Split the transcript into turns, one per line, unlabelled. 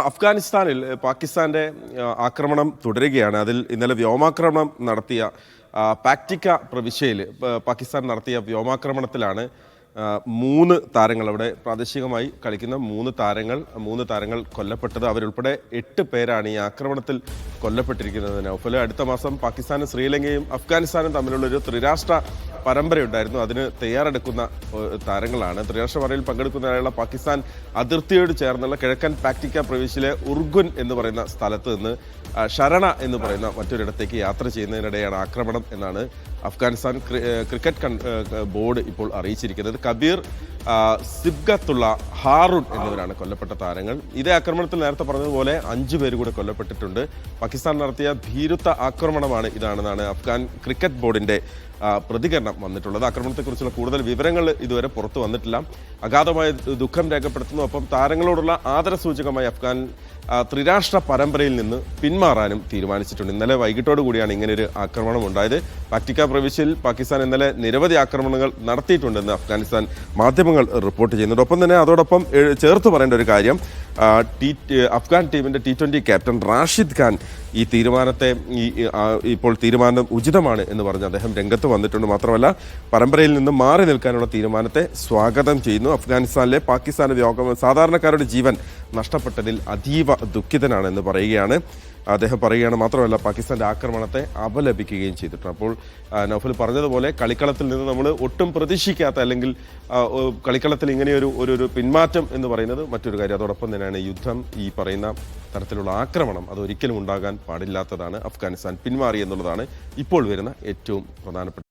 അഫ്ഗാനിസ്ഥാനിൽ പാകിസ്ഥാന്റെ ആക്രമണം തുടരുകയാണ്. അതിൽ ഇന്നലെ വ്യോമാക്രമണം നടത്തിയ പാക്റ്റിക്ക പ്രവിശ്യയിൽ പാകിസ്ഥാൻ നടത്തിയ വ്യോമാക്രമണത്തിലാണ് മൂന്ന് താരങ്ങൾ, അവിടെ പ്രാദേശികമായി കളിക്കുന്ന മൂന്ന് താരങ്ങൾ കൊല്ലപ്പെട്ടത്. അവരുൾപ്പെടെ 8 പേരാണ് ഈ ആക്രമണത്തിൽ കൊല്ലപ്പെട്ടിരിക്കുന്നത്. നൗഫൽ, അടുത്ത മാസം പാകിസ്ഥാനും ശ്രീലങ്കയും അഫ്ഗാനിസ്ഥാനും തമ്മിലുള്ളൊരു ത്രിരാഷ്ട്ര പരമ്പരയുണ്ടായിരുന്നു. അതിന് തയ്യാറെടുക്കുന്ന താരങ്ങളാണ്. ത്രിരാഷ്ട്ര പരമ്പരയിൽ പങ്കെടുക്കുന്നതിനുള്ള പാകിസ്ഥാൻ അതിർത്തിയോട് ചേർന്നുള്ള കിഴക്കൻ പാക്റ്റിക്ക പ്രവിശ്യയിലെ ഉർഗുൻ എന്ന് പറയുന്ന സ്ഥലത്ത് നിന്ന് ഷരണ എന്ന് പറയുന്ന മറ്റൊരിടത്തേക്ക് യാത്ര ചെയ്യുന്നതിനിടെയാണ് ആക്രമണം എന്നാണ് അഫ്ഗാനിസ്ഥാൻ ക്രിക്കറ്റ് ബോർഡ് ഇപ്പോൾ അറിയിച്ചിരിക്കുന്നത്. കബീർ, സിബ്ഗത്തുള്ള, ഹാറൂൺ എന്നിവരാണ് കൊല്ലപ്പെട്ട താരങ്ങൾ. ഇതേ ആക്രമണത്തിൽ നേരത്തെ പറഞ്ഞതുപോലെ 5 പേര് കൂടെ കൊല്ലപ്പെട്ടിട്ടുണ്ട്. പാകിസ്ഥാൻ നടത്തിയ ഭീരുത്വ ആക്രമണമാണ് ഇതാണെന്നാണ് അഫ്ഗാൻ ക്രിക്കറ്റ് ബോർഡിന്റെ പ്രതികരണം വന്നിട്ടുള്ളത്. ആക്രമണത്തെക്കുറിച്ചുള്ള കൂടുതൽ വിവരങ്ങൾ ഇതുവരെ പുറത്തു വന്നിട്ടില്ല. അഗാധമായ ദുഃഖം രേഖപ്പെടുത്തുന്നു. ഒപ്പം താരങ്ങളോടുള്ള ആദരസൂചകമായി അഫ്ഗാൻ ത്രിരാഷ്ട്ര പരമ്പരയിൽ നിന്ന് പിന്മാറാനും തീരുമാനിച്ചിട്ടുണ്ട്. ഇന്നലെ വൈകിട്ടോടു കൂടിയാണ് ഇങ്ങനെയൊരു ആക്രമണം ഉണ്ടായത്. പാക്റ്റിക്ക പ്രവിശ്യയിൽ പാകിസ്ഥാൻ ഇന്നലെ നിരവധി ആക്രമണങ്ങൾ നടത്തിയിട്ടുണ്ടെന്ന് അഫ്ഗാനിസ്ഥാൻ മാധ്യമങ്ങൾ റിപ്പോർട്ട് ചെയ്യുന്നുണ്ട്. ഒപ്പം തന്നെ അതോടൊപ്പം ചേർത്ത് പറയേണ്ട ഒരു കാര്യം, അഫ്ഗാൻ ടീമിന്റെ T20 ക്യാപ്റ്റൻ റാഷിദ് ഖാൻ ഈ ഇപ്പോൾ തീരുമാനം ഉചിതമാണ് എന്ന് പറഞ്ഞ് അദ്ദേഹം രംഗത്ത് വന്നിട്ടുണ്ട്. മാത്രമല്ല, പരമ്പരയിൽ നിന്ന് മാറി നിൽക്കാനുള്ള തീരുമാനത്തെ സ്വാഗതം ചെയ്യുന്നു. അഫ്ഗാനിസ്ഥാനിലെ പാകിസ്ഥാന്റെ സാധാരണക്കാരുടെ ജീവൻ നഷ്ടപ്പെട്ടതിൽ അതീവ ദുഃഖിതനാണെന്ന് പറയുകയാണ് അദ്ദേഹം. മാത്രമല്ല, പാകിസ്ഥാന്റെ ആക്രമണത്തെ അപലപിക്കുകയും ചെയ്തിട്ടുണ്ട്. അപ്പോൾ നൗഫൽ പറഞ്ഞതുപോലെ കളിക്കളത്തിൽ നിന്ന് നമ്മൾ ഒട്ടും പ്രതീക്ഷിക്കാത്ത, അല്ലെങ്കിൽ കളിക്കളത്തിൽ ഇങ്ങനെയൊരു പിന്മാറ്റം എന്ന് പറയുന്നത് മറ്റൊരു കാര്യം. അതോടൊപ്പം തന്നെയാണ് യുദ്ധം, ഈ പറയുന്ന തരത്തിലുള്ള ആക്രമണം അതൊരിക്കലും ഉണ്ടാകാൻ പാടില്ലാത്തതാണ്. അഫ്ഗാനിസ്ഥാൻ പിന്മാറി എന്നുള്ളതാണ് ഇപ്പോൾ വരുന്ന ഏറ്റവും പ്രധാനപ്പെട്ട